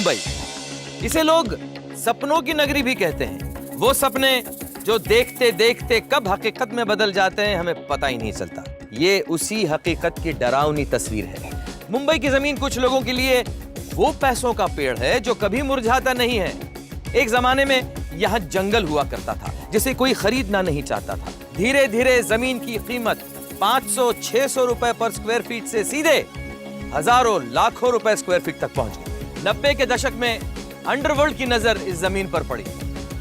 मुंबई। इसे लोग सपनों की नगरी भी कहते हैं। वो सपने जो देखते देखते कब हकीकत में बदल जाते हैं हमें पता ही नहीं चलता। ये उसी हकीकत की डरावनी तस्वीर है। मुंबई की जमीन कुछ लोगों के लिए वो पैसों का पेड़ है जो कभी मुरझाता नहीं है। एक जमाने में यहाँ जंगल हुआ करता था जिसे कोई खरीदना नहीं चाहता था। धीरे धीरे जमीन की कीमत 500-600 रुपए पर स्क्वायर फीट से सीधे हजारों लाखों रुपए स्क्वायर फीट तक पहुंच गई। 90 के दशक में अंडरवर्ल्ड की नजर इस जमीन पर पड़ी।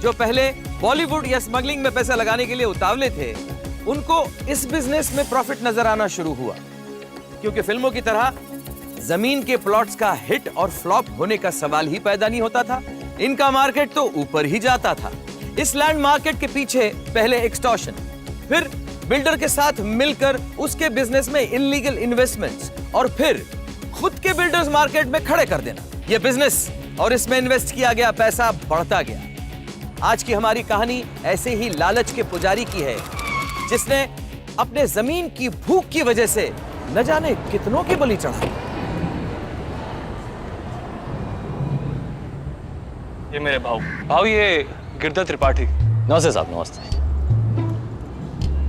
जो पहले बॉलीवुड या स्मगलिंग में पैसा लगाने के लिए उतावले थे, उनको इस बिजनेस में प्रॉफिट नजर आना शुरू हुआ, क्योंकि फिल्मों की तरह जमीन के प्लॉट्स का हिट और फ्लॉप होने का सवाल ही पैदा नहीं होता था। इनका मार्केट तो ऊपर ही जाता था। इस लैंड मार्केट के पीछे पहले एक्सटॉर्शन, फिर बिल्डर के साथ मिलकर उसके बिजनेस में इलीगल इन्वेस्टमेंट्स और फिर खुद के बिल्डर्स मार्केट में खड़े कर देना। यह बिजनेस और इसमें इन्वेस्ट किया गया पैसा बढ़ता गया। आज की हमारी कहानी ऐसे ही लालच के पुजारी की है, जिसने अपने जमीन की भूख की वजह से न जाने कितनों की बलि चढ़ा। ये मेरे भाव ये गिरधर त्रिपाठी। नमस्ते साहब, नमस्ते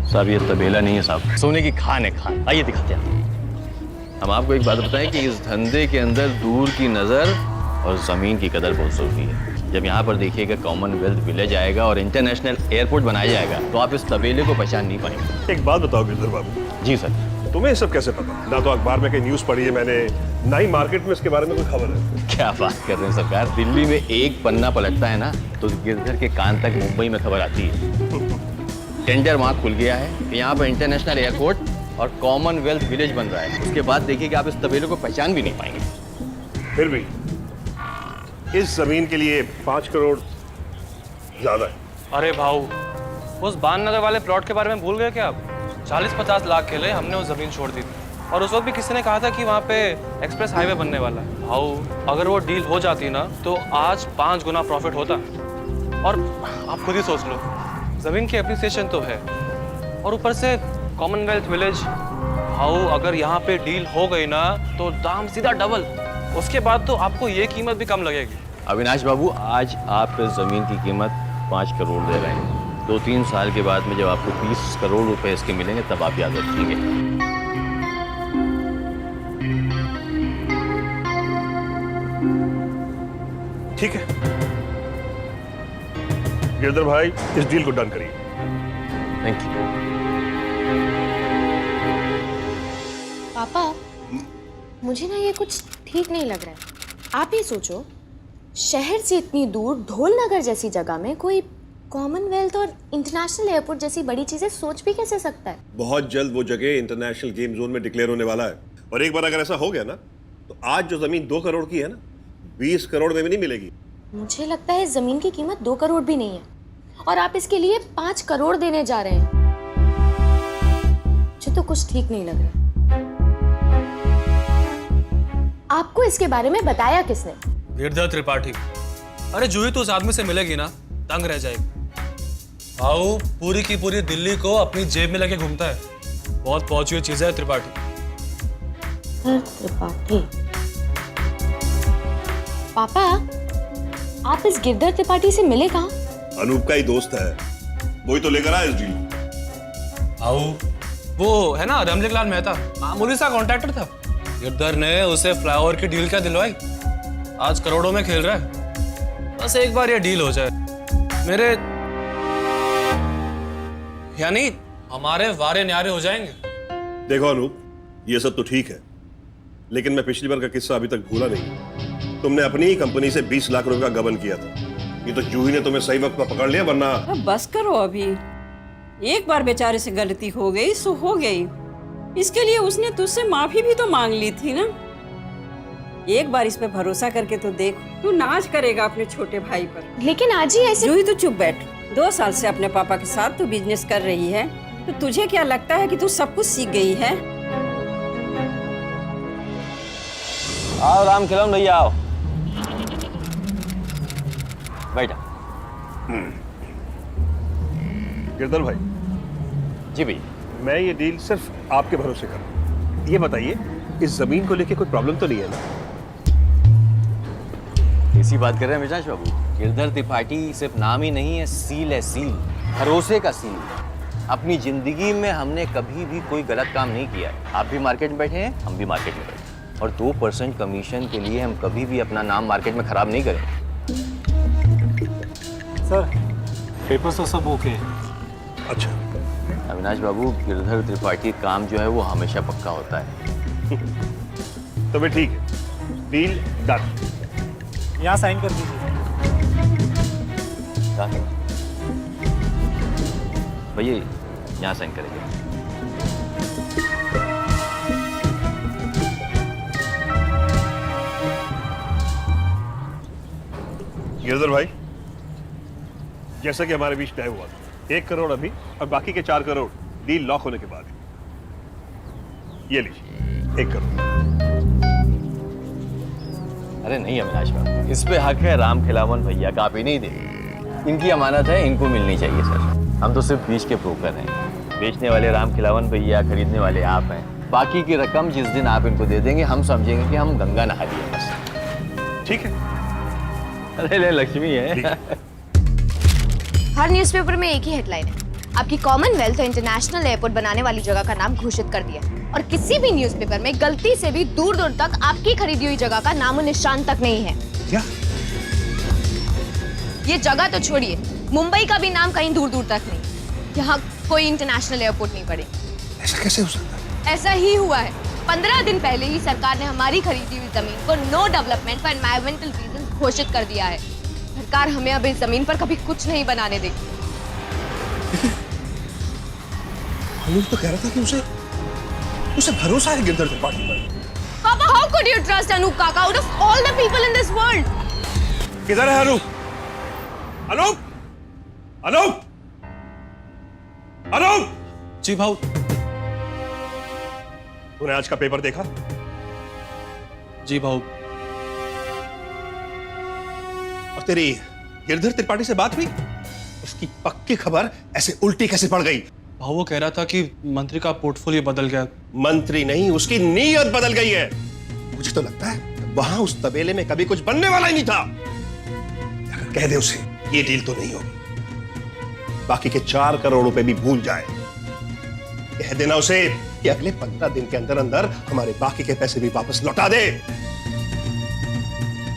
साहब। ये तबेला नहीं है साहब, सोने की खान है, खान। आइए दिखाते हैं। हम आपको एक बात बताएं कि इस धंधे के अंदर दूर की नजर और जमीन की कदर बहुत जरूरी है। जब यहाँ पर देखिएगा कॉमनवेल्थ विलेज आएगा और इंटरनेशनल एयरपोर्ट बनाया जाएगा, तो आप इस तबेले को पहचान नहीं पाएंगे। एक बात बताओ गिरधर बाबू। जी सर। तुम्हें ये सब कैसे पता? ना तो अखबार में कहीं न्यूज़ पढ़ी है मैंने, ना ही मार्केट में इसके बारे में कोई खबर है। क्या बात कर रहे हैं सरकार, दिल्ली में एक पन्ना पलटता है ना तो गिरधर के कान तक मुंबई में खबर आती है। टेंडर वहाँ खुल गया है कि यहाँ पर इंटरनेशनल एयरपोर्ट और कॉमनवेल्थ विलेज बन रहा है। उसके बाद देखिए कि आप इस तबेले को पहचान भी नहीं पाएंगे। फिर भी इस जमीन के लिए 5 करोड़ ज्यादा है। अरे भाऊ, उस बान नगर वाले प्लॉट के बारे में भूल गए क्या आप? 40-50 लाख के लिए हमने वो जमीन छोड़ दी थी, और उस वक्त भी किसी ने कहा था कि वहाँ पे एक्सप्रेस हाईवे बनने वाला है। भाऊ, अगर वो डील हो जाती ना तो आज 5 गुना प्रॉफिट होता। और आप खुद ही सोच लो, जमीन की एप्रिसिएशन तो है और ऊपर से कॉमनवेल्थ विलेज। भाऊ, अगर यहाँ पे डील हो गई ना तो दाम सीधा डबल। उसके बाद तो आपको ये कीमत भी कम लगेगी। अविनाश बाबू, आज आप इस जमीन की कीमत 5 करोड़ दे रहे हैं। 2-3 साल के बाद में जब आपको 20 करोड़ रुपए इसके मिलेंगे तब आप याद रखेंगे। ठीक है गिरधर भाई, इस डील को डन करिए। Thank you. पापा, मुझे ना ये कुछ ठीक नहीं लग रहा है। आप ही सोचो, शहर से इतनी दूर ढोलनगर जैसी जगह में कोई कॉमनवेल्थ और इंटरनेशनल एयरपोर्ट जैसी बड़ी चीजें सोच भी कैसे सकता है? बहुत जल्द वो जगह इंटरनेशनल गेम जोन में डिक्लेयर होने वाला है, और एक बार अगर ऐसा हो गया ना तो आज जो जमीन 2 करोड़ की है ना, 20 करोड़ में भी नहीं मिलेगी। मुझे लगता है जमीन की कीमत 2 करोड़ भी नहीं है, और आप इसके लिए 5 करोड़ देने जा रहे हैं। मुझे तो कुछ ठीक नहीं लग रहा। आपको इसके बारे में बताया किसने? गिरधर त्रिपाठी। अरे जूही तो उस आदमी से मिलेगी ना, दंग रह जाएगी। भाऊ, पूरी की पूरी दिल्ली को अपनी जेब में लेके घूमता है। बहुत पहुंची हुई चीज है त्रिपाठी। त्रिपाठी? पापा, आप इस गिरधर त्रिपाठी से मिले कहाँ? अनूप का ही दोस्त है, वही तो लेकर आया इस डील। भाऊ, वो है ना रमलेखलाल मेहता, मामूली सा कॉन्ट्रैक्टर था। गिरधर ने उसे फ्लाईओवर की डील क्या दिलवाई, आज करोड़ों में खेल रहा है। बस एक बार ये डील हो जाए, मेरे यानी हमारे वारे न्यारे हो जाएंगे। देखो अनूप, ये सब तो ठीक है, लेकिन मैं पिछली बार का किस्सा अभी तक भूला नहीं। तुमने अपनी ही कंपनी से 20 लाख रुपए का गबन किया था। ये तो जूही ने तुम्हें सही वक्त पर पकड़ लिया, वरना। अब बस करो, अभी एक बार बेचारे से गलती हो गई सो हो गई। इसके लिए उसने तुझसे माफी भी तो मांग ली थी ना। एक बार इस पे भरोसा करके तो देख, तू नाज करेगा अपने छोटे भाई पर। लेकिन आज ही ऐसे। जूही, तू चुप बैठ। 2 साल से अपने पापा के साथ तू बिजनेस कर रही है, तो तुझे क्या लगता है कि तू सब कुछ सीख गई है? आओ राम खिलौन भैया, आओ बैठा। गिरधर भाई। जी भैया। मैं ये डील सिर्फ आपके भरोसे कर रहा हूं। ये बताइए, इस जमीन को लेके कोई प्रॉब्लम तो नहीं है ना? इसी बात कर रहे हैं अविनाश बाबू। गिरधर त्रिपाठी सिर्फ नाम ही नहीं है, सील है, सील, भरोसे का सील। अपनी जिंदगी में हमने कभी भी कोई गलत काम नहीं किया है। आप भी मार्केट में बैठे हैं, हम भी मार्केट में बैठे हैं, और 2% कमीशन के लिए हम कभी भी अपना नाम मार्केट में खराब नहीं करें। सर पेपर तो सब ओके है। अच्छा, अविनाश बाबू, गिरधर त्रिपाठी काम जो है वो हमेशा पक्का होता है। तो फिर ठीक है, डील डन। यहाँ साइन कर दीजिए। भैया यहाँ साइन करेंगे। गिरधर भाई, जैसा कि हमारे बीच तय हुआ था, 1 करोड़ अभी और बाकी के 4 करोड़ डील लॉक होने के बाद। ये लीजिए 1 करोड़। अरे नहीं अविनाश बाबू, इस पे हक है राम खिलावन भैया का, आप ही नहीं देंगे। इनकी अमानत है, इनको मिलनी चाहिए सर। हम तो सिर्फ बीच के ब्रोकर हैं। बेचने वाले राम खिलावन भैया, खरीदने वाले आप हैं। बाकी की रकम जिस दिन आप इनको दे देंगे, हम समझेंगे कि हम गंगा नहा लिए बस। ठीक है। अरे ले लक्ष्मी है। हर न्यूज़पेपर में एक ही हेडलाइन है, आपकी कॉमनवेल्थ और इंटरनेशनल एयरपोर्ट बनाने वाली जगह का नाम घोषित कर दिया। और किसी भी न्यूज़पेपर में गलती से भी दूर दूर तक आपकी खरीदी हुई जगह का नामो निशान तक नहीं है। क्या? ये जगह तो छोड़िए, मुंबई का भी नाम कहीं दूर दूर तक नहीं। यहाँ कोई इंटरनेशनल एयरपोर्ट नहीं पड़े। ऐसा कैसे हो सकता है? ऐसा ही हुआ है। 15 दिन पहले ही सरकार ने हमारी खरीदी हुई जमीन को no development for environmental reason घोषित कर दिया है। सरकार हमें अब इस जमीन पर कभी कुछ नहीं बनाने देगी। आलोक तो कह रहा था कि उसे भरोसा है गिरधर त्रिपाठी पर। पापा, how could you trust Anup Kaka out of all the people in this world? किधर है अनूप? अनूप! अनूप! अनूप! जी भाऊ। तूने आज का पेपर देखा? जी भाऊ। और तेरी गिरधर त्रिपाठी से बात हुई? उसकी पक्की खबर ऐसे उल्टी कैसे पड़ गई? भाऊ वो कह रहा था कि मंत्री का पोर्टफोलियो बदल गया। मंत्री नहीं, उसकी नीयत बदल गई है। मुझे तो लगता है वहां उस तबेले में कभी कुछ बनने वाला ही नहीं था। अगर कह दे उसे ये डील तो नहीं होगी, बाकी के 4 करोड़ रुपए भी भूल जाए। कह देना उसे कि अगले 15 दिन के अंदर अंदर हमारे बाकी के पैसे भी वापस लौटा दे।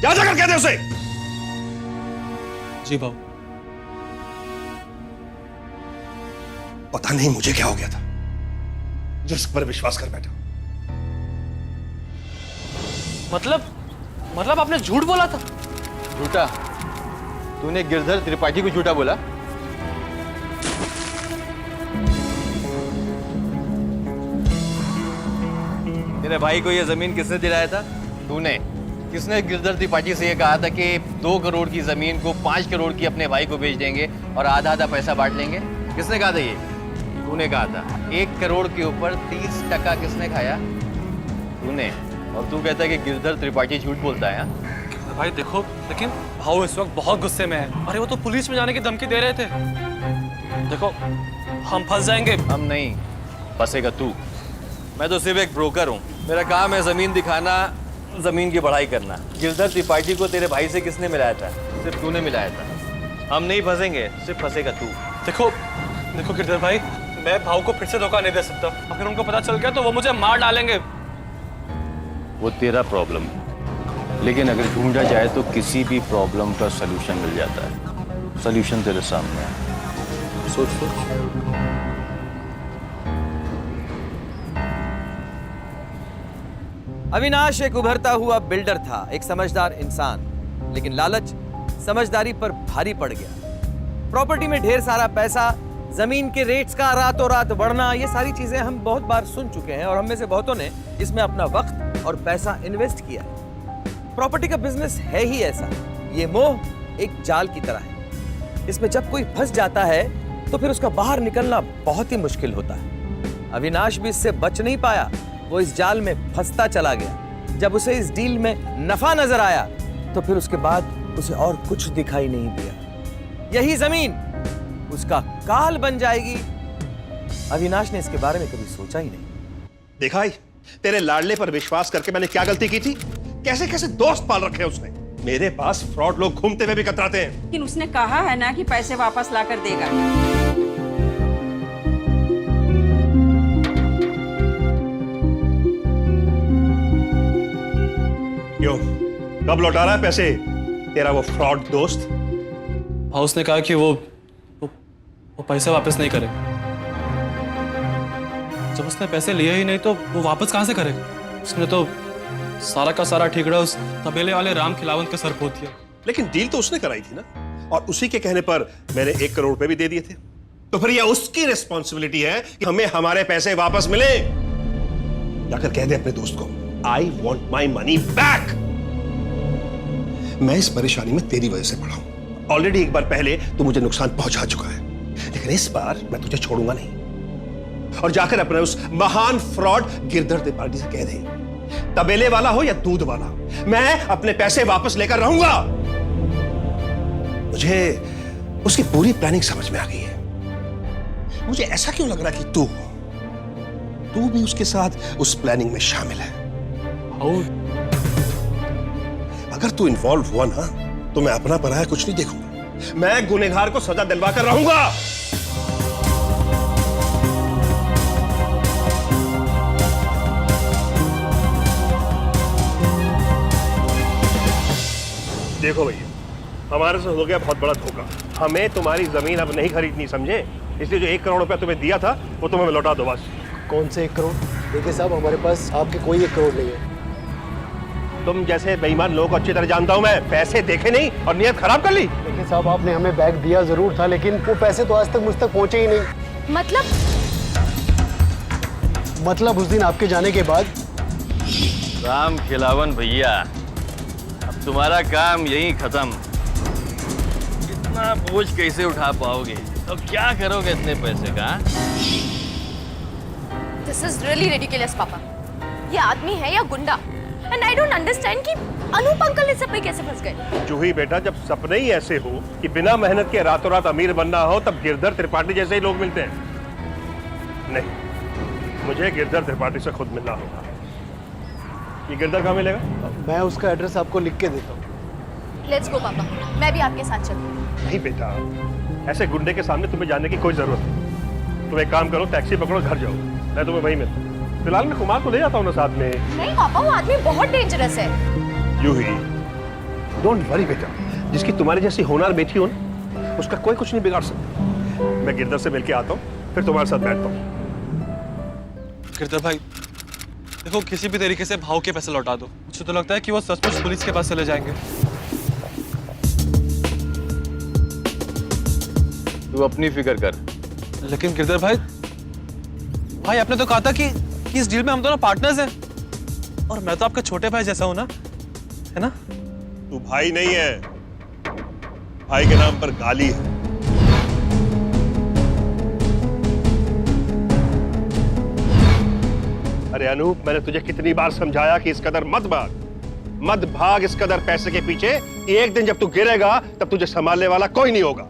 जा जाकर कह दे उसे। जी भाऊ। पता नहीं मुझे क्या हो गया था, रिस्क पर विश्वास कर बैठा। मतलब आपने झूठ बोला था? झूठा? तूने गिरधर त्रिपाठी को झूठा बोला? तेरे भाई को यह जमीन किसने दिलाया था? तूने। किसने गिरधर त्रिपाठी से यह कहा था कि 2 करोड़ की जमीन को 5 करोड़ की अपने भाई को बेच देंगे और आधा आधा पैसा बांट लेंगे? किसने कहा था ये? तूने कहा था। 1 करोड़ के ऊपर 30% किसने खाया? तूने। और तू कहता है कि गिरधर त्रिपाठी झूठ बोलता है? भाई देखो, लेकिन भाऊ इस वक्त बहुत गुस्से में है। अरे वो तो पुलिस में जाने की धमकी दे रहे थे। देखो हम फंस जाएंगे। हम नहीं, फंसेगा तू। मैं तो सिर्फ एक ब्रोकर हूँ। मेरा काम है जमीन दिखाना, जमीन की बढ़ाई करना। गिरधर त्रिपाठी को तेरे भाई से किसने मिलाया था? सिर्फ तूने मिलाया था। हम नहीं फंसेंगे, सिर्फ फंसेगा तू। देखो गिरधर भाई, मैं भाऊ को फिर से धोखा नहीं दे सकता। अगर उनको पता चल गया तो वो मुझे मार डालेंगे। वो तेरा प्रॉब्लम है, लेकिन अगर ढूंढा जाए तो किसी भी प्रॉब्लम का सलूशन मिल जाता है। सलूशन तेरे सामने है, सोच सोच। अविनाश एक उभरता हुआ बिल्डर था, एक समझदार इंसान, लेकिन लालच समझदारी पर भारी पड़ गया। प्रॉपर्टी में ढेर सारा पैसा, जमीन के रेट्स का रातों रात बढ़ना, ये सारी चीजें हम बहुत बार सुन चुके हैं और हम में से बहुतों ने इसमें अपना वक्त और पैसा इन्वेस्ट किया है। प्रॉपर्टी का बिजनेस है ही ऐसा। ये मोह एक जाल की तरह है। इसमें जब कोई फंस जाता है तो फिर उसका बाहर निकलना बहुत ही मुश्किल होता है। अविनाश भी इससे बच नहीं पाया। वो इस जाल में फंसता चला गया। जब उसे इस डील में नफा नजर आया तो फिर उसके बाद उसे और कुछ दिखाई नहीं दिया। यही जमीन उसका काल बन जाएगी। अविनाश ने इसके बारे में कभी सोचा ही नहीं। देखा ही तेरे लाडले पर विश्वास करके मैंने क्या गलती की थी। कैसे कैसे दोस्त पाल रखे उसने। मेरे पास फ्रॉड लोग घूमते हुए भी कतराते हैं। लेकिन उसने कहा है ना कि पैसे वापस लाकर देगा। क्यों, कब लौटा रहा है पैसे तेरा वो फ्रॉड दोस्त? हाँ, उसने कहा कि वो पैसे वापस नहीं करे। जब उसने पैसे लिए ही नहीं तो वो वापस कहाँ से करेगा? उसने तो सारा का सारा ठिकड़ा उस तबेले वाले राम खिलावंत के सर पोत दिया। लेकिन डील तो उसने कराई थी ना, और उसी के कहने पर मैंने 1 करोड़ रुपए भी दे दिए थे। तो फिर यह उसकी रिस्पॉन्सिबिलिटी है कि हमें हमारे पैसे वापस मिले। जाकर कह दे अपने दोस्त को, I want my money back. मैं इस परेशानी में तेरी वजह से पड़ा हूं। ऑलरेडी एक बार पहले तू मुझे नुकसान पहुंचा चुका है, लेकिन इस बार मैं तुझे छोड़ूंगा नहीं। और जाकर अपने उस महान फ्रॉड गिरधर त्रिपाठी से कह दे, तबेले वाला हो या दूध वाला, मैं अपने पैसे वापस लेकर रहूंगा। मुझे उसकी पूरी प्लानिंग समझ में आ गई है। मुझे ऐसा क्यों लग रहा है कि तू भी उसके साथ उस प्लानिंग में शामिल है। अगर तू इन्वॉल्व हुआ ना, तो मैं अपना पराया कुछ नहीं देखूंगा। मैं गुनहगार को सजा दिलवा कर रहूंगा। देखो भैया, हमारे से हो गया बहुत बड़ा धोखा। हमें तुम्हारी जमीन अब नहीं खरीदनी, समझे? इसलिए जो 1 करोड़ रुपया तुम्हें दिया था वो तुम्हें लौटा दो बस। कौन से 1 करोड़? देखिए साहब, हमारे पास आपके कोई 1 करोड़ नहीं है। तुम जैसे बेईमान लोगों को अच्छी तरह जानता हूं मैं। पैसे देखे नहीं और नियत खराब कर ली। देखिए साहब, आपने हमें बैग दिया जरूर था, लेकिन वो पैसे तो आज तक मुझ तक पहुंचे ही नहीं। मतलब उस दिन आपके जाने के बाद। राम खिलावन भैया, अब तुम्हारा काम यही खत्म। इतना बोझ कैसे उठा पाओगे? तो क्या करोगे इतने पैसे का? दिस इज रियली रिडिकुलस पापा। ये आदमी है या गुंडा? एंड आई डोंट अंडरस्टैंड कि अनूप अंकल इस सब में कैसे फंस गए। जूही बेटा, जब सपने ही ऐसे हो कि बिना मेहनत के रातों रात अमीर बनना हो, तब गिरधर त्रिपाठी जैसे ही लोग मिलते हैं। नहीं, मुझे गिरधर त्रिपाठी से खुद मिलना होगा। ये गिरधर कहाँ मिलेगा? मैं उसका एड्रेस आपको लिख के देता हूँ। लेट्स गो पापा, मैं भी आपके साथ चलूँ। नहीं बेटा, ऐसे गुंडे के सामने तुम्हें जाने की कोई जरूरत नहीं। तुम एक काम करो, टैक्सी पकड़ो, घर जाओ। मैं तुम्हें वहीं मिलता हूँ। फिलहाल मैं कुमार को ले जाता हूँ ना साथ में। नहीं पापा, वो आदमी बहुत डेंजरस है। यूही, डोंट वरी बेटा। जिसकी तुम्हारी जैसी होनहार बेटी हो ना, उसका कोई कुछ नहीं बिगाड़ सकता। मैं गिरधर से मिलके आता हूँ, फिर तुम्हारे साथ बैठता हूँ। गिरधर भाई देखो, किसी भी तरीके से भाव के पैसे लौटा दो। मुझे तो लगता है कि वो सचमुच पुलिस के पास चले जाएंगे। तू अपनी फिक्र कर। लेकिन गिरधर भाई आपने तो कहा था कि इस डील में हम दोनों पार्टनर्स हैं, और मैं तो आपका छोटे भाई जैसा हूं ना, है ना? तू भाई नहीं है, भाई के नाम पर गाली है। अरे अनूप, मैंने तुझे कितनी बार समझाया कि इस कदर मत भाग इस कदर पैसे के पीछे। एक दिन जब तू गिरेगा तब तुझे संभालने वाला कोई नहीं होगा।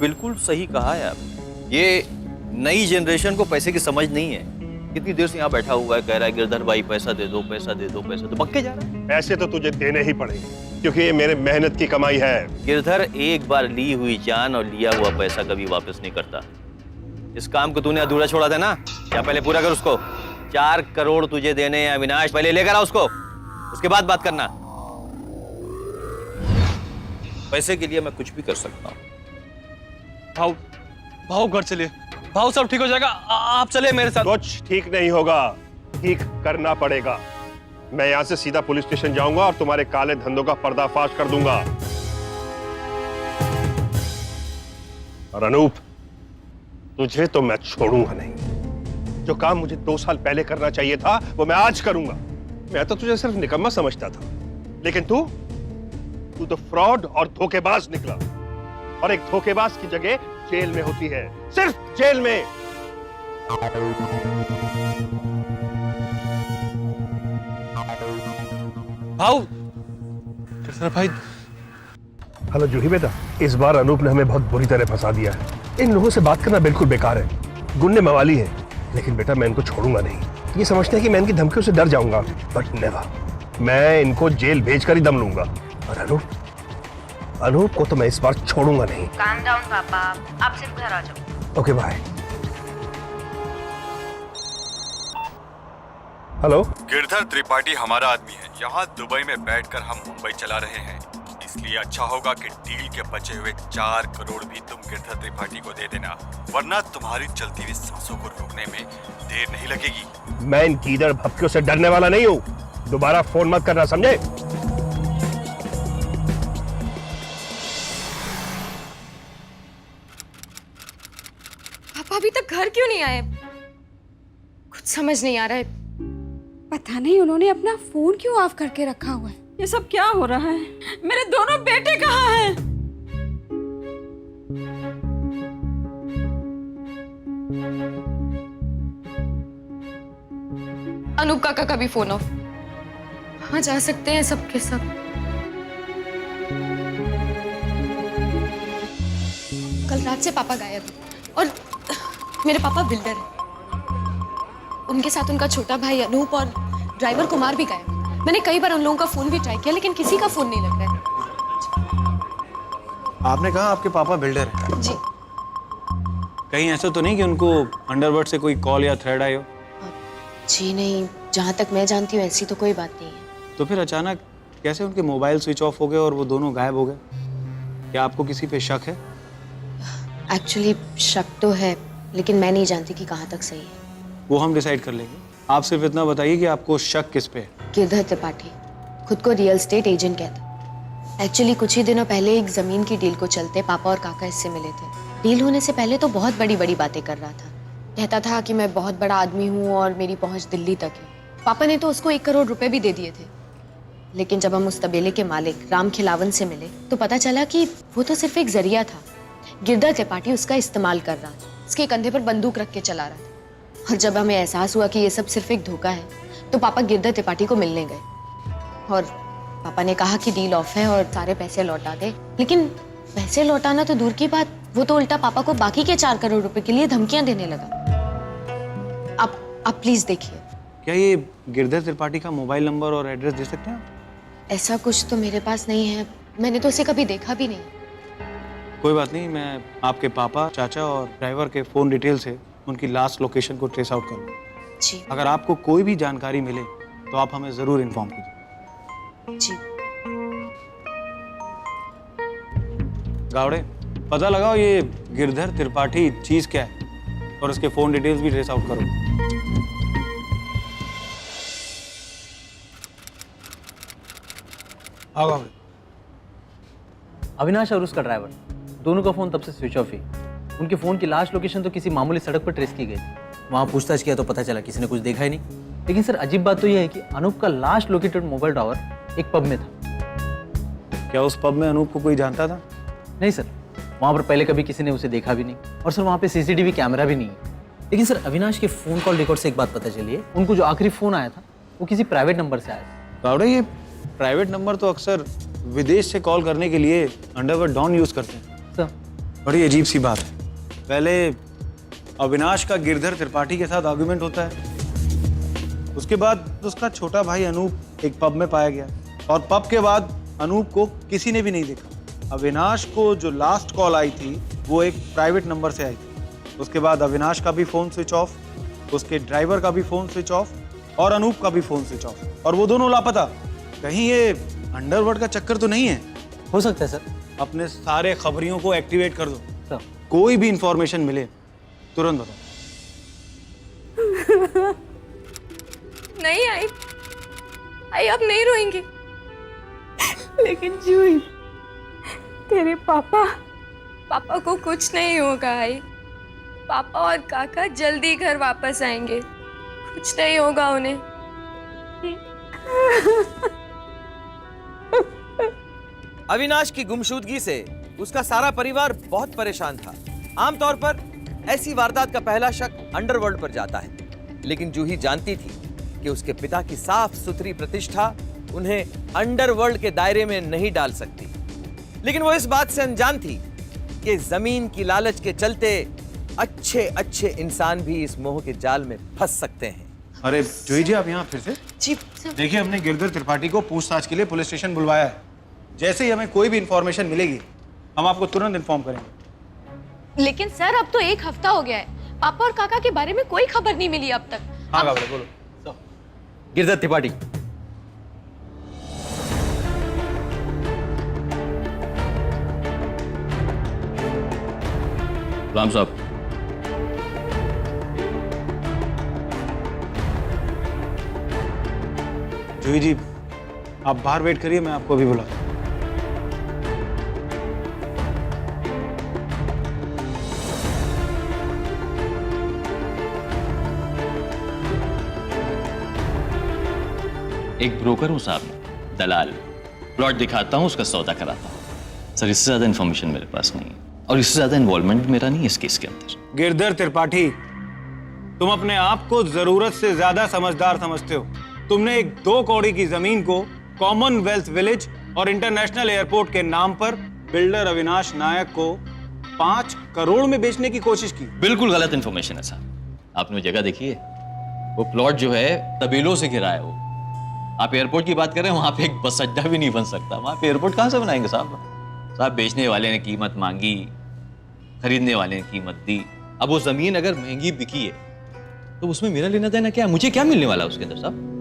बिल्कुल सही कहा है आपने। ये नई जनरेशन को पैसे की समझ नहीं है। कितनी देर से यहाँ बैठा हुआ है, कह रहा है गिरधर भाई पैसा दे दो, पैसा दे दो, पैसा दो, बक्के जा रहा है। पैसे तो तुझे देने ही पड़ेंगे, क्योंकि ये मेरे मेहनत की कमाई है। गिरधर एक बार ली हुई जान और लिया हुआ पैसा कभी वापस नहीं करता। इस काम को तूने अधूरा छोड़ा था ना, क्या पहले पूरा कर उसको। 4 करोड़ तुझे देने हैं अविनाश, पहले लेकर आ उसको, उसके बाद बात करना। पैसे के लिए मैं कुछ भी कर सकता हूँ। भाव घर चलिए, भाव सब ठीक हो जाएगा। आप चलिए मेरे साथ। कुछ ठीक नहीं होगा, ठीक करना पड़ेगा। मैं यहां से सीधा पुलिस स्टेशन जाऊंगा और तुम्हारे काले धंधों का पर्दाफाश कर दूंगा। और अनूप, तुझे तो मैं छोड़ूंगा नहीं। जो काम मुझे 2 साल पहले करना चाहिए था, वो मैं आज करूंगा। मैं तो तुझे सिर्फ निकम्मा समझता था, लेकिन तू तो फ्रॉड और धोखेबाज निकला। और एक धोखेबाज की जगह जेल में होती है, सिर्फ जेल में। भाई हेलो जूही बेटा, इस बार अनूप ने हमें बहुत बुरी तरह फंसा दिया है। इन लोगों से बात करना बिल्कुल बेकार है, गुंडे मवाली है। लेकिन बेटा, मैं इनको छोड़ूंगा नहीं। ये समझते हैं कि मैं इनकी धमकियों से डर जाऊंगा, बट नेवर। मैं इनको जेल भेजकर ही दम लूंगा। और अनूप को तो मैं इस बार छोड़ूंगा नहीं। काम डाउन पापा, आप सिर्फ घर आ जाओ। Okay bye. Hello, Girdhar Tripathi हमारा आदमी है। यहाँ दुबई में बैठकर हम मुंबई चला रहे हैं, इसलिए अच्छा होगा कि डील के बचे हुए 4 करोड़ भी तुम गिरधर त्रिपाठी को दे देना, वरना तुम्हारी चलती हुई सांसों को रोकने में देर नहीं लगेगी। मैं इन गीदड़ भपकियों से डरने वाला नहीं हूँ। दोबारा फोन मत करना, समझे? पापा अभी तक घर क्यों नहीं आए? कुछ समझ नहीं आ रहा है। पता नहीं उन्होंने अपना फोन क्यों ऑफ करके रखा हुआ है। ये सब क्या हो रहा है? मेरे दोनों बेटे कहाँ हैं? अनूप काका का भी फोन ऑफ। कहाँ जा सकते हैं सबके सब? कल रात से पापा गायब हैं और मेरे पापा बिल्डर हैं। उनके साथ उनका छोटा भाई अनूप और ड्राइवर कुमार भी गायब हैं। मैंने कई बार उन लोगों का फोन भी ट्राई किया लेकिन किसी का फोन नहीं लग रहा है। आपने कहा आपके पापा बिल्डर हैं? जी। कहीं ऐसा तो नहीं कि उनको अंडरवर्ल्ड से कोई कॉल या थ्रेड आई हो? जी नहीं, जहाँ तक मैं जानती हूँ ऐसी तो कोई बात नहीं है। तो फिर अचानक कैसे उनके मोबाइल स्विच ऑफ हो गए और वो दोनों गायब हो गए? क्या आपको किसी पे शक है? एक्चुअली शक तो है लेकिन मैं नहीं जानती कि कहाँ तक सही है। वो हम डिसाइड कर लेंगे। आप सिर्फ इतना बताइए कि आपको शक किस पे है? गिरधर त्रिपाठी खुद को रियल एस्टेट एजेंट कहता। एक्चुअली कुछ ही दिनों पहले एक जमीन की डील को चलते पापा और काका इससे मिले थे। डील होने से पहले तो बहुत बड़ी बड़ी बातें कर रहा था। कहता था कि मैं बहुत बड़ा आदमी हूँ और मेरी पहुंच दिल्ली तक है। पापा ने तो उसको 1 करोड़ रुपए भी दे दिए थे। लेकिन जब हम उस तबेले के मालिक राम खिलावन से मिले तो पता चला कि वो तो सिर्फ एक जरिया था। गिरधर त्रिपाठी उसका इस्तेमाल कर रहा था, उसके कंधे पर बंदूक रख के चला रहा था। और जब हमें एहसास हुआ कि ये सब सिर्फ एक धोखा है तो पापा गिरधर त्रिपाठी को मिलने गए और पापा ने कहा कि डील ऑफ है और सारे पैसे लौटा दे। लेकिन पैसे लौटाना तो दूर की बात, वो तो उल्टा पापा को बाकी के 4 करोड़ रुपए के लिए धमकियां देने लगा। आप प्लीज देखिए। क्या ये गिरधर त्रिपाठी का मोबाइल नंबर और एड्रेस दे सकते हैं? ऐसा कुछ तो मेरे पास नहीं है, मैंने तो उसे कभी देखा भी नहीं। कोई बात नहीं, मैं आपके पापा, चाचा और ड्राइवर के फोन डिटेल से उनकी लास्ट लोकेशन को ट्रेस आउट करूँगा। जी। अगर आपको कोई भी जानकारी मिले तो आप हमें जरूर इन्फॉर्म कीजिए। जी। गावड़े, पता लगाओ ये गिरधर त्रिपाठी चीज क्या है और उसके फोन डिटेल्स भी ट्रेस आउट करो। आओ गावड़े। अविनाश और उसका ड्राइवर दोनों का फोन तब से स्विच ऑफ ही। उनके फोन की लास्ट लोकेशन तो किसी मामूली सड़क पर ट्रेस की गई। वहां पूछताछ किया तो पता चला किसी ने कुछ देखा ही नहीं। लेकिन सर अजीब बात तो यह है कि अनूप का लास्ट लोकेटेड मोबाइल टावर एक पब में था। क्या उस पब में अनूप को कोई जानता था? नहीं सर, वहां पर पहले कभी किसी ने उसे देखा भी नहीं और सर वहां पे सीसीटीवी कैमरा भी नहीं है। लेकिन सर अविनाश के फोन कॉल रिकॉर्ड से एक बात पता चली है, उनको जो आखिरी फोन आया था वो किसी प्राइवेट नंबर से आया था। गावड़े, ये प्राइवेट नंबर तो अक्सर विदेश से कॉल करने के लिए अंडरवर्ल्ड डॉन यूज करते हैं। सर बड़ी अजीब सी बात है। पहले अविनाश का गिरधर त्रिपाठी के साथ आर्गुमेंट होता है, उसके बाद उसका छोटा भाई अनूप एक पब में पाया गया और पब के बाद अनूप को किसी ने भी नहीं देखा। अविनाश को जो लास्ट कॉल आई थी वो एक प्राइवेट नंबर से आई थी। उसके बाद अविनाश का भी फोन स्विच ऑफ, उसके ड्राइवर का भी फोन स्विच ऑफ और अनूप का भी फोन स्विच ऑफ और वो दोनों लापता। कहीं ये अंडरवर्ल्ड का चक्कर तो नहीं है? हो सकता है सर। अपने सारे खबरियों को एक्टिवेट कर दो सर। कोई भी इंफॉर्मेशन मिले तुरंत बताओ। नहीं आई अब नहीं रोएंगी। लेकिन जूही, तेरे पापा को कुछ नहीं होगा आई। पापा और काका जल्दी घर वापस आएंगे, कुछ नहीं होगा उन्हें। अविनाश की गुमशुदगी से उसका सारा परिवार बहुत परेशान था। आमतौर पर ऐसी वारदात का पहला शक अंडरवर्ल्ड पर जाता है, लेकिन जूही जानती थी कि उसके पिता की साफ सुथरी प्रतिष्ठा उन्हें अंडरवर्ल्ड के दायरे में नहीं डाल सकती। लेकिन वो इस बात से अनजान थी कि जमीन की लालच के चलते अच्छे इंसान भी इस मोह के जाल में फंस सकते हैं। अरे जूही जी, आप यहाँ फिर से? जी देखिए, हमने गिरधर त्रिपाठी को पूछताछ के लिए पुलिस स्टेशन बुलवाया है। जैसे ही हमें कोई भी इंफॉर्मेशन मिलेगी हम आपको तुरंत इन्फॉर्म करेंगे। लेकिन सर अब तो 1 हफ्ता हो गया है, पापा और काका के बारे में कोई खबर नहीं मिली अब तक। हाँ काबड़े, बोलो। गिरधर त्रिपाठी, राम साहब, जूही जी, आप बाहर वेट करिए, मैं आपको अभी बुलाता हूँ। एक ब्रोकर हूँ साहब, दलाल। प्लॉट दिखाता हूँ, उसका सौदा कराता हूँ। सर, इससे ज्यादा इन्फॉर्मेशन मेरे पास नहीं है और इससे ज्यादा इन्वॉल्वमेंट मेरा नहीं है इस केस के अंदर। गिरधर त्रिपाठी, तुम अपने आप को जरूरत से ज्यादा समझदार समझते हो। तुमने एक 2 कौड़ी की जमीन को कॉमनवेल्थ विलेज और इंटरनेशनल एयरपोर्ट के नाम पर बिल्डर अविनाश नायक को 5 करोड़ में बेचने की कोशिश की। बिल्कुल गलत इन्फॉर्मेशन है साहब। आपने वो जगह देखी है? वो प्लॉट जो है तबेलों से घिरा है। वो आप एयरपोर्ट की बात कर रहे हैं, वहां पे एक बस अड्डा भी नहीं बन सकता। वहां पे एयरपोर्ट कहां से बनाएंगे साहब? बेचने वाले ने कीमत मांगी, खरीदने वाले ने कीमत दी। अब वो जमीन अगर महंगी बिकी है तो उसमें मेरा लेना देना क्या? मुझे क्या मिलने वाला उसके अंदर साहब?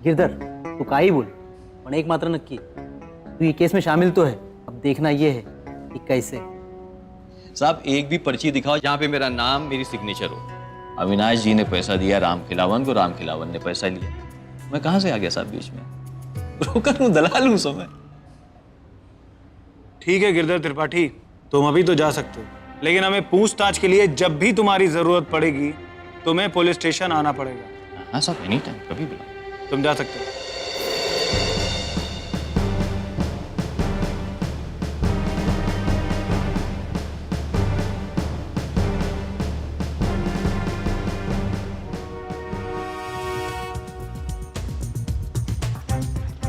गिरधर, तू का ही बोल, पण एक मात्र नक्की, तू ये केस में शामिल तो है। अब देखना ये है कि कैसे। साहब, एक भी पर्ची दिखाओ जहां पे मेरा नाम, मेरी सिग्नेचर हो। अविनाश जी ने पैसा दिया राम खिलावन को, राम खिलावन ने पैसा लिया। मैं कहां से आ गया साहब बीच में? ब्रोकर हूं, दलाल हूं सब मैं। ठीक है गिरधर त्रिपाठी, तुम अभी तो जा सकते हो, लेकिन हमें पूछताछ के लिए जब भी तुम्हारी जरूरत पड़ेगी तुम्हें पुलिस स्टेशन आना पड़ेगा। हाँ साहब, एनी टाइम, कभी बुला। तुम जा सकते हो।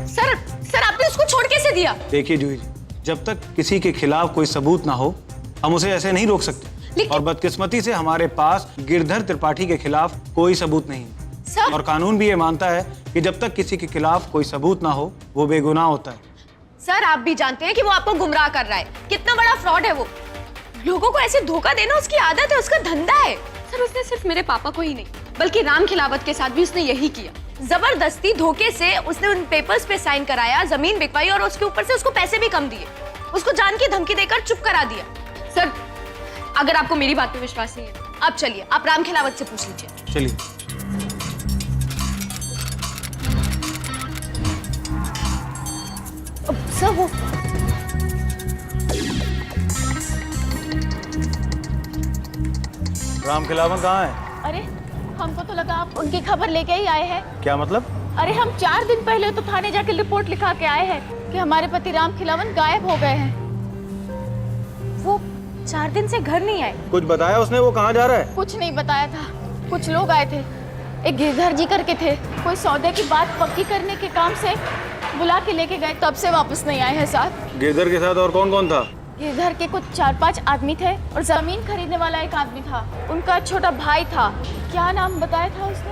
सर आपने उसको छोड़ कैसे दिया? देखिए जूही जी, जब तक किसी के खिलाफ कोई सबूत ना हो हम उसे ऐसे नहीं रोक सकते। और बदकिस्मती से हमारे पास गिरधर त्रिपाठी के खिलाफ कोई सबूत नहीं है। और कानून भी ये मानता है कि जब तक किसी के खिलाफ कोई सबूत ना हो वो बेगुनाह होता है। सर आप भी जानते हैं कि वो आपको गुमराह कर रहा है। कितना बड़ा फ्रॉड है वो। लोगों को ऐसे धोखा देना उसकी आदत है, उसका धंधा है। सर उसने सिर्फ मेरे पापा को ही नहीं बल्कि राम खिलावत के साथ भी उसने यही किया। जबरदस्ती धोखे से उसने उन पेपर्स पे साइन कराया, जमीन बिकवाई और उसके ऊपर से उसको पैसे भी कम दिए। उसको जान की धमकी देकर चुप करा दिया। सर अगर आपको मेरी बात पे विश्वास नहीं है, आप चलिए, आप राम खिलावत से पूछ लीजिए। चलिए। सर वो राम खिलावन कहाँ है? अरे हमको तो लगा आप उनकी खबर लेके ही आए हैं। क्या मतलब? अरे हम 4 दिन पहले तो थाने जाके रिपोर्ट लिखा के आए हैं कि हमारे पति राम खिलावन गायब हो गए हैं। वो 4 दिन से घर नहीं आए। कुछ बताया उसने वो कहाँ जा रहा है? कुछ नहीं बताया था। कुछ लोग आए थे, एक गिरधर जी करके थे, कोई सौदे की बात पक्की करने के काम से बुला के लेके गए, तब से वापस नहीं आए हैं साथ। गिरधर के साथ और कौन कौन था? गिरधर के कुछ 4-5 आदमी थे और जमीन खरीदने वाला एक आदमी था, उनका छोटा भाई था। क्या नाम बताया था उसने?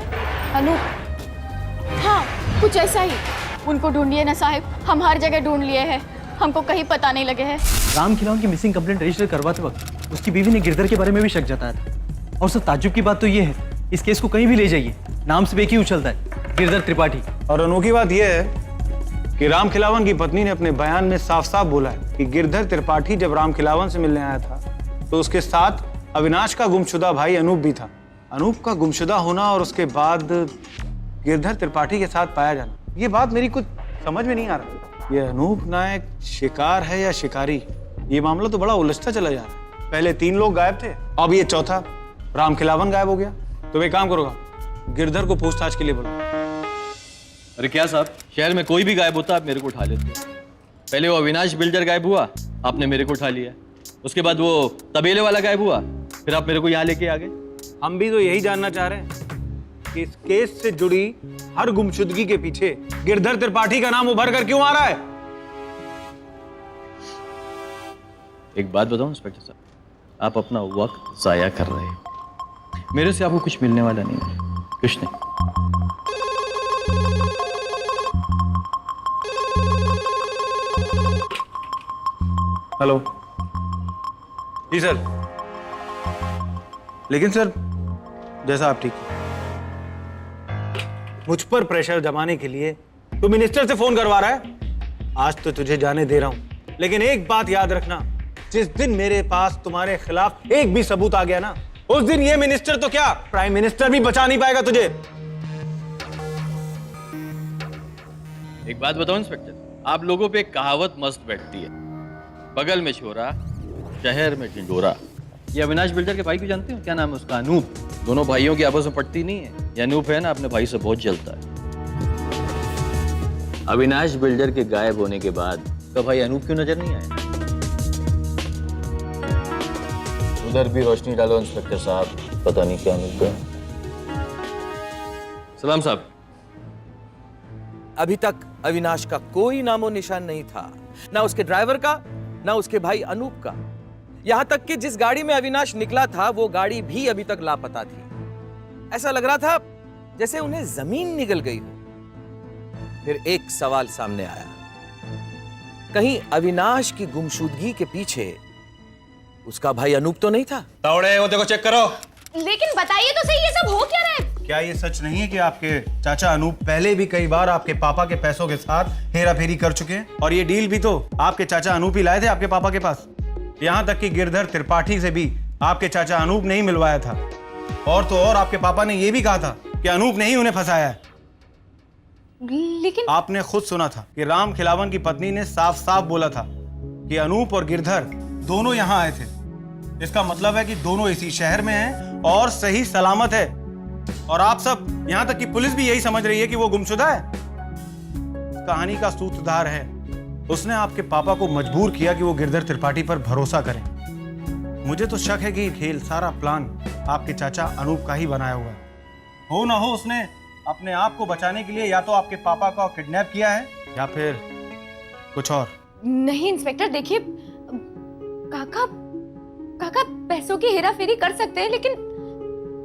अनूप। हाँ कुछ ऐसा ही। उनको ढूंढिए ना साहिब, हम हर जगह ढूंढ लिए हैं, हमको कहीं पता नहीं लगे हैं। राम खिलावन की मिसिंग कंप्लेंट रजिस्टर करवाते वक्त उसकी बीवी ने गिरधर के बारे में भी शक जताया था। और सर ताज्जुब की बात तो ये है, इस केस को कहीं भी ले जाइए नाम से बेकी उछलता है, गिरधर त्रिपाठी। और अनोखी बात यह है कि राम खिलावन की पत्नी ने अपने बयान में साफ साफ बोला है कि गिरधर त्रिपाठी जब राम खिलावन से मिलने आया था तो उसके साथ अविनाश का गुमशुदा भाई अनूप भी था। अनूप का गुमशुदा होना और उसके बाद गिरधर त्रिपाठी के साथ पाया जाना, ये बात मेरी कुछ समझ में नहीं आ रहा। ये अनूप नायक शिकार है या शिकारी, ये मामला तो बड़ा उलझता चला जा रहा है। पहले 3 लोग गायब थे, अब ये चौथा राम खिलावन गायब हो गया। तो एक काम करोगा, गिरधर को पूछताछ के लिए बुलाओ। अरे क्या साहब, शहर में कोई भी गायब होता आप मेरे को उठा लेते। पहले वो अविनाश बिल्डर गायब हुआ, आपने मेरे को उठा लिया। उसके बाद वो तबेले वाला गायब हुआ, फिर आप मेरे को यहाँ लेके आ गए। हम भी तो यही जानना चाह रहे हैं कि इस केस से जुड़ी हर गुमशुदगी के पीछे गिरधर त्रिपाठी का नाम उभर कर क्यों आ रहा है। एक बात बताऊं इंस्पेक्टर साहब, आप अपना वक्त जाया कर रहे हैं। मेरे से आपको कुछ मिलने वाला नहीं है, कुछ नहीं। हेलो जी सर। लेकिन सर जैसा आप ठीक है, मुझ पर प्रेशर जमाने के लिए तू मिनिस्टर से फोन करवा रहा है। आज तो तुझे जाने दे रहा हूं, लेकिन एक बात याद रखना, जिस दिन मेरे पास तुम्हारे खिलाफ एक भी सबूत आ गया ना, उस दिन ये मिनिस्टर तो क्या, प्राइम मिनिस्टर भी बचा नहीं पाएगा तुझे। एक बात बताओ इंस्पेक्टर, आप लोगों पे एक कहावत मस्त बैठती है, बगल में छोरा शहर में टिंडोरा। ये अविनाश बिल्डर के भाई को जानते हो, क्या नाम है उसका, अनूप। दोनों भाइयों की आपस में पटती नहीं है। ये अनूप है ना, अपने भाई से बहुत जलता है। अविनाश बिल्डर के गायब होने के बाद तो भाई अनूप क्यों नजर नहीं आया? उधर भी रोशनी डालो इंस्पेक्टर साहब, पता नहीं क्या मिल गया। सलाम साहब। अभी तक अविनाश का कोई नामो निशान नहीं था, ना उसके ड्राइवर का, ना उसके भाई अनूप का। यहां तक कि जिस गाड़ी में अविनाश निकला था वो गाड़ी भी अभी तक लापता थी। ऐसा लग रहा था जैसे उन्हें जमीन निगल गई हो। फिर एक सवाल सामने आया, कहीं अविनाश की गुमशुदगी के पीछे उसका भाई अनूप तो नहीं था? तावड़े वो देखो, चेक करो। लेकिन बताइए तो सही, ये सब हो क्या रहा है? क्या ये सच नहीं है कि आपके चाचा अनूप पहले भी कई बार आपके पापा के पैसों के साथ हेरा फेरी कर चुके हैं? और ये डील भी तो आपके चाचा अनूप ही लाए थे आपके पापा के पास। यहाँ तक कि गिरधर त्रिपाठी से भी आपके चाचा अनूप ने ही मिलवाया था। और तो और आपके पापा ने ये भी कहा था कि अनूप ने ही उन्हें फंसाया है। लेकिन आपने खुद सुना था कि राम खिलावन की पत्नी ने साफ साफ बोला था कि अनूप और गिरधर दोनों यहाँ आए थे। इसका मतलब है कि दोनों इसी शहर में हैं और सही सलामत है। और आप सब, यहाँ तक कि पुलिस भी यही समझ रही है कि वो गुमशुदा है। कहानी का सूत्रधार है, उसने आपके पापा को मजबूर किया कि वो गिरधर त्रिपाठी पर भरोसा करें। मुझे तो शक है कि खेल, सारा प्लान आपके चाचा अनूप का ही बनाया हुआ है। हो ना हो उसने अपने आप को बचाने के लिए या तो आपके पापा को किडनैप किया है या फिर कुछ और। नहीं इंस्पेक्टर, देखिए काका पैसों की हेरा फेरी कर सकते हैं, लेकिन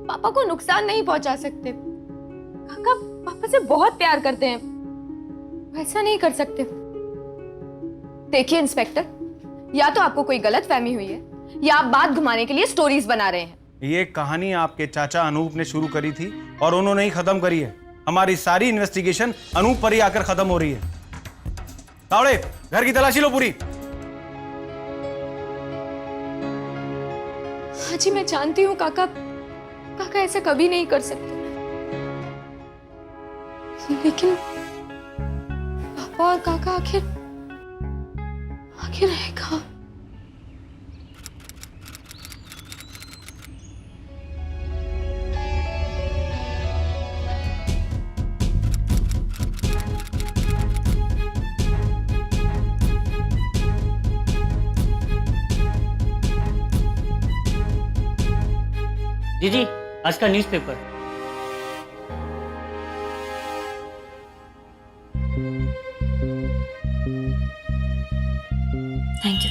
पापा को नुकसान नहीं पहुंचा सकते। काका पापा से बहुत प्यार करते हैं, वैसा नहीं कर सकते। देखिए इंस्पेक्टर, या तो आपको कोई गलत फहमी हुई है या आप बात घुमाने के लिए स्टोरीज बना रहे हैं। ये कहानी आपके चाचा अनूप ने शुरू करी थी और उन्होंने ही खत्म करी है। हमारी सारी इन्वेस्टिगेशन अनूप पर ही आकर खत्म हो रही है। तावड़े, घर की तलाशी लो पूरी। हाँ जी, मैं जानती हूँ काका ऐसा कभी नहीं कर सकते, लेकिन पापा और काका आखिर है कहाँ? दीदी, आज का न्यूज़पेपर। Thank you.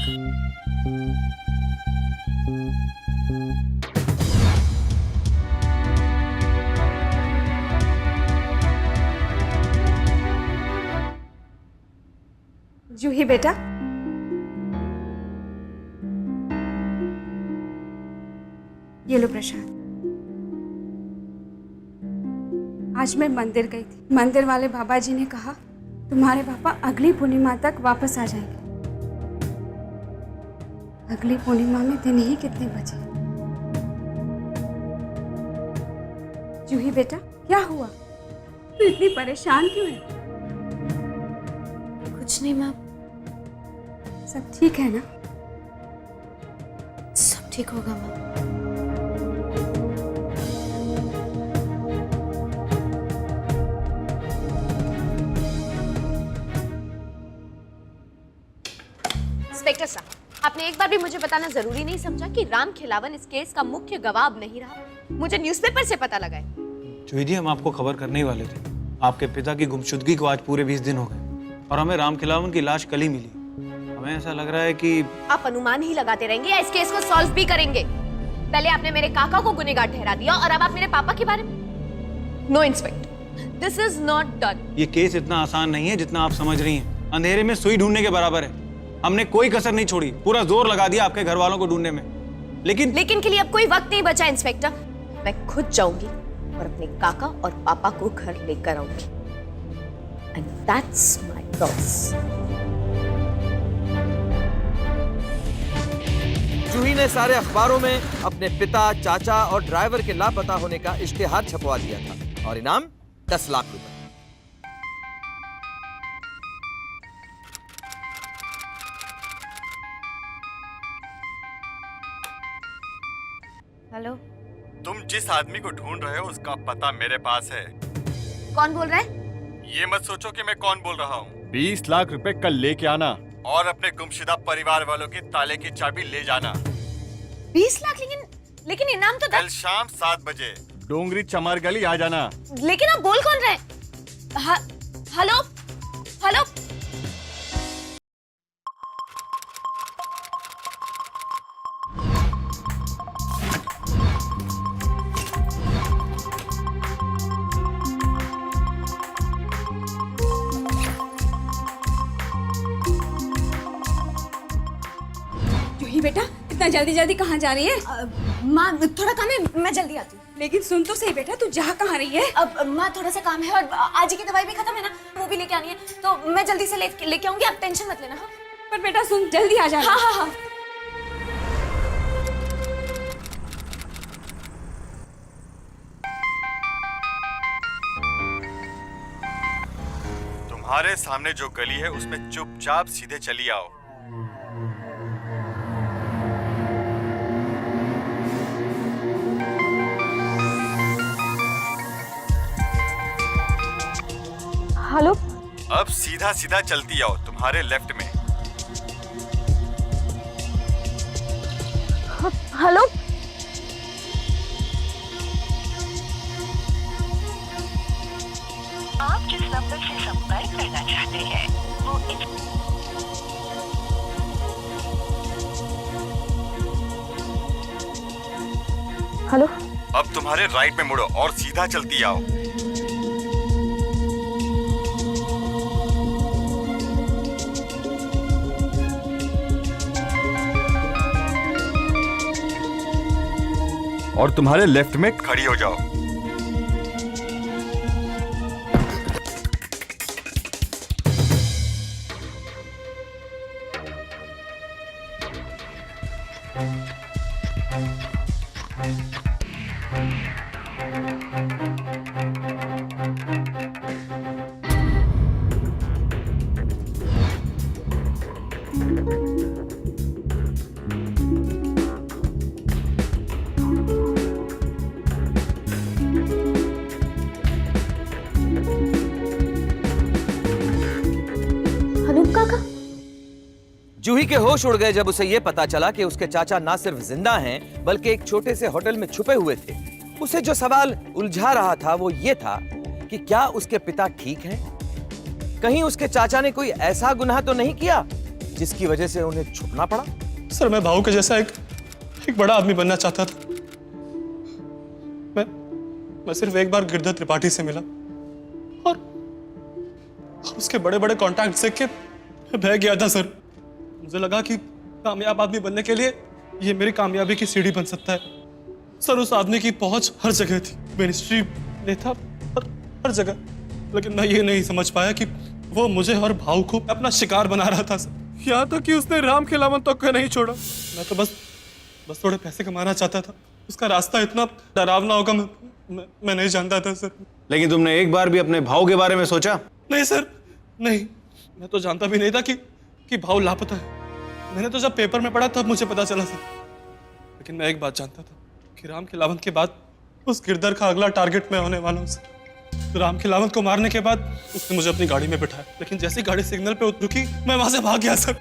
जूही बेटा, ये लो प्रसाद। आज मैं मंदिर गई थी। मंदिर वाले बाबा जी ने कहा तुम्हारे पापा अगली पूर्णिमा तक वापस आ जाएंगे। अगली पूर्णिमा में दिन ही कितने बचे? जूही बेटा, क्या हुआ? तू इतनी परेशान क्यों है? कुछ नहीं माँ, सब ठीक है ना? सब ठीक होगा माँ। इंस्पेक्टर साहब, आपने एक बार भी मुझे बताना जरूरी नहीं समझा कि राम खिलावन इस केस का मुख्य गवाह अब नहीं रहा? मुझे न्यूज़पेपर से पता लगा है। जूही जी, हम आपको खबर करने ही वाले थे। आपके पिता की गुमशुदगी को आज पूरे 20 दिन हो गए और हमें राम खिलावन की लाश कल ही मिली। हमें ऐसा लग रहा है कि आप अनुमान ही लगाते रहेंगे या इस केस को सॉल्व भी करेंगे? पहले आपने मेरे काका को गुनहगार ठहरा दिया और अब आप मेरे पापा के बारे में। No inspector, this is not done. ये केस इतना आसान नहीं है जितना आप समझ रही हैं। अंधेरे में सुई ढूंढने के बराबर है। हमने कोई कसर नहीं छोड़ी, पूरा जोर लगा दिया आपके घर वालों को ढूंढने में। लेकिन के लिए अब कोई वक्त नहीं बचा इंस्पेक्टर। मैं खुद जाऊंगी और अपने काका और पापा को घर लेकर आऊंगी। And that's my loss. Juhi ने सारे अखबारों में अपने पिता, चाचा और ड्राइवर के लापता होने का इश्तिहार छपवा दिया था और इनाम 10 लाख रुपए। हेलो, तुम जिस आदमी को ढूंढ रहे हो उसका पता मेरे पास है। कौन बोल रहा है? ये मत सोचो कि मैं कौन बोल रहा हूँ। 20 लाख रुपए कल लेके आना और अपने गुमशुदा परिवार वालों के ताले की चाबी ले जाना। 20 लाख? लेकिन इनाम तो कल शाम 7 बजे डोंगरी चमार गली आ जाना। लेकिन आप बोल कौन रहे? हेलो हेलो, जूही बेटा, इतना जल्दी जल्दी कहाँ जा रही है? माँ थोड़ा काम है, मैं जल्दी आती हूँ। लेकिन सुन तो सही बेटा, तू जा कहाँ रही है? अब माँ थोड़ा सा काम है और आज की दवाई भी खत्म है ना, वो भी लेके आनी है, तो मैं जल्दी से लेके आऊंगी, आप टेंशन मत लेना। हाँ पर बेटा सुन, जल्दी आ जाना। हाँ हाँ हाँ। तुम्हारे सामने जो गली है उसमें चुपचाप सीधे चली आओ। हेलो, अब सीधा सीधा चलती आओ, तुम्हारे लेफ्ट में। हेलो, आप जिस नंबर से संपर्क करना चाहते हैं वो हेलो। अब तुम्हारे राइट में मुड़ो और सीधा चलती आओ। और तुम्हारे लेफ्ट में खड़ी हो जाओ। जूही के होश उड़ गए जब उसे यह पता चला कि उसके चाचा ना सिर्फ जिंदा हैं बल्कि एक छोटे से होटल में छुपे हुए थे। उसे जो सवाल उलझा रहा था वो ये था कि क्या उसके पिता ठीक हैं? कहीं उसके चाचा ने कोई ऐसा गुनाह तो नहीं किया जिसकी वजह से उन्हें छुपना पड़ा? सर, मैं भाऊ के जैसा एक बड़ा आदमी बनना चाहता था। मैं सिर्फ एक बार गिरधर त्रिपाठी से मिला और उसके बड़े बड़े कॉन्टैक्ट देख के मैं बह गया था सर। मुझे लगा कि कामयाब आदमी बनने के लिए ये मेरी कामयाबी की सीढ़ी बन सकता है। सर, उस आदमी की पहुंच हर जगह थी, मिनिस्ट्री, नेता, हर जगह। लेकिन मैं ये नहीं समझ पाया कि वो मुझे और भाऊ को अपना शिकार बना रहा था सर। यहाँ तक कि उसने राम खिलावन तक को नहीं छोड़ा। मैं तो बस थोड़े पैसे कमाना चाहता था। उसका रास्ता इतना डरावना होगा मैं नहीं जानता था सर। लेकिन तुमने एक बार भी अपने भाऊ के बारे में सोचा? नहीं सर, नहीं। मैं तो जानता भी नहीं था कि भाऊ लापता है। मैंने तो जब पेपर में पढ़ा तब मुझे पता चला सर। लेकिन मैं एक बात जानता था कि राम खिलावन के बाद उस गिरधर का अगला टारगेट मैं होने वाला हूँ सर। तो राम खिलावन को मारने के बाद उसने मुझे अपनी गाड़ी में बिठाया, लेकिन जैसी गाड़ी सिग्नल पे रुकी मैं वहां से भाग गया सर।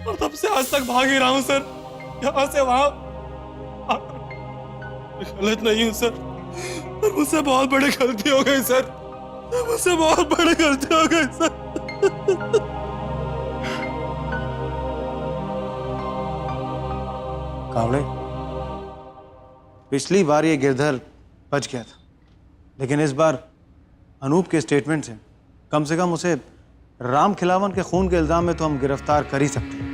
और तब से आज तक भाग ही रहा हूँ सर, यहाँ से वहां। गलत नहीं हूँ सर, पर मुझसे बहुत बड़ी गलती हो गई सर। मुझसे बहुत बड़ी गलती हो गई सर। कावड़े, पिछली बार ये गिरधर बच गया था, लेकिन इस बार अनूप के स्टेटमेंट से कम उसे राम खिलावन के खून के इल्जाम में तो हम गिरफ्तार कर ही सकते हैं।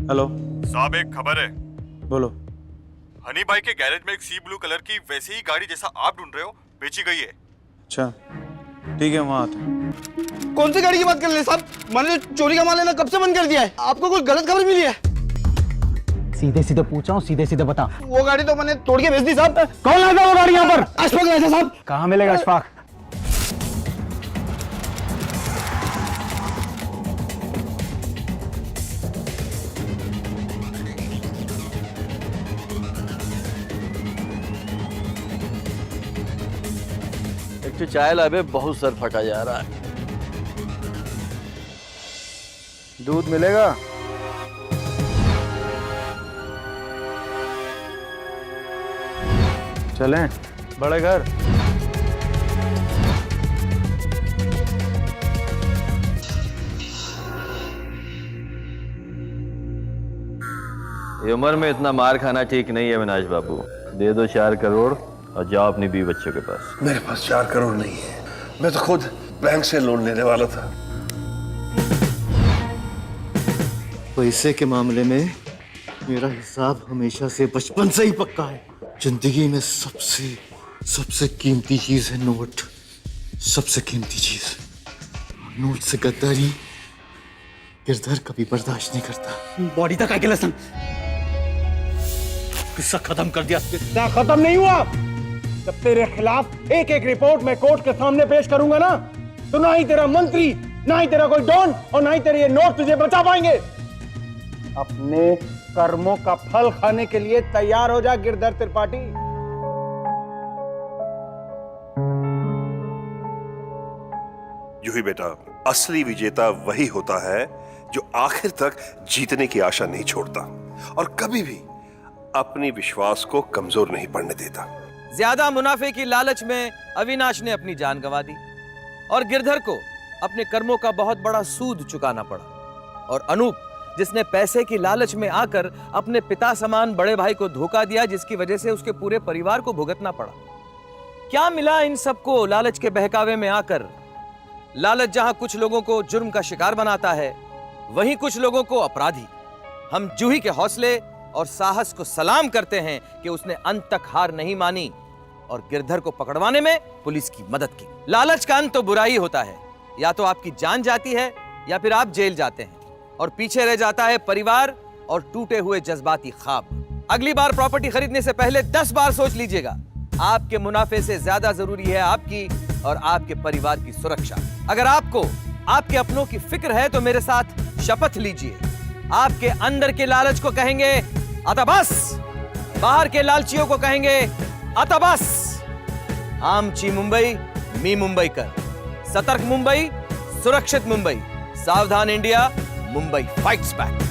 हेलो साहब, एक खबर है। बोलो। हनी भाई के गैरेज में एक सी ब्लू कलर की वैसी ही गाड़ी जैसा आप ढूंढ रहे हो बेची गई है। अच्छा ठीक है, वहां आते हैं। कौन सी गाड़ी की बात कर रहे हैं साहब? मैंने चोरी का माल लेना कब से बंद कर दिया है। आपको कोई गलत खबर मिली है? सीधे सीधे पूछ रहा हूँ, सीधे सीधे बता। वो गाड़ी तो मैंने तोड़ के बेच दी साहब। कौन लाया वो गाड़ी यहाँ पर? अशफाक लाया था साहब। कहाँ मिलेगा अशफाक? एक तो चाय लावे, बहुत सर फटा जा रहा है। दूध मिलेगा? चलें बड़े घर। ये उम्र में इतना मार खाना ठीक नहीं है अविनाश बाबू। दे दो 4 करोड़ और जाओ अपनी बीवी बच्चों के पास। मेरे पास 4 करोड़ नहीं है, मैं तो खुद बैंक से लोन लेने वाला था। पैसे के मामले में मेरा हिसाब हमेशा से बचपन से ही पक्का है। जिंदगी में सबसे कीमती चीज है नोट। सबसे कीमती चीज। नोट से गद्दारी गिरधर कभी बर्दाश्त नहीं करता। बॉडी तक आके लसन किस्सा खत्म कर दिया। किस्सा खत्म नहीं हुआ। जब तेरे खिलाफ एक एक रिपोर्ट मैं कोर्ट के सामने पेश करूंगा ना, तो ना ही तेरा मंत्री, ना ही तेरा कोई डॉन और ना ही तेरे ये नोट तुझे बचा पाएंगे। अपने कर्मों का फल खाने के लिए तैयार हो जा गिरधर त्रिपाठी। यूं ही बेटा, असली विजेता वही होता है जो आखिर तक जीतने की आशा नहीं छोड़ता और कभी भी अपनी विश्वास को कमजोर नहीं पड़ने देता। ज्यादा मुनाफे की लालच में अविनाश ने अपनी जान गंवा दी और गिरधर को अपने कर्मों का बहुत बड़ा सूद चुकाना पड़ा। और अनूप, जिसने पैसे की लालच में आकर अपने पिता समान बड़े भाई को धोखा दिया, जिसकी वजह से उसके पूरे परिवार को भुगतना पड़ा। क्या मिला इन सबको लालच के बहकावे में आकर? लालच जहां कुछ लोगों को जुर्म का शिकार बनाता है, वहीं कुछ लोगों को अपराधी। हम जूही के हौसले और साहस को सलाम करते हैं कि उसने अंत तक हार नहीं मानी और गिरधर को पकड़वाने में पुलिस की मदद की। लालच का अंत तो बुराई होता है। या तो आपकी जान जाती है या फिर आप जेल जाते हैं और पीछे रह जाता है परिवार और टूटे हुए जज्बाती ख्वाब। अगली बार प्रॉपर्टी खरीदने से पहले 10 बार सोच लीजिएगा। आपके मुनाफे से ज्यादा जरूरी है आपकी और आपके परिवार की सुरक्षा। अगर आपको आपके अपनों की फिक्र है तो मेरे साथ शपथ लीजिए। आपके अंदर के लालच को कहेंगे अतबस, बाहर के लालचियों को कहेंगे अतबस। आमची मुंबई, मी मुंबई कर। सतर्क मुंबई, सुरक्षित मुंबई। सावधान इंडिया, मुंबई फाइट्स बैक।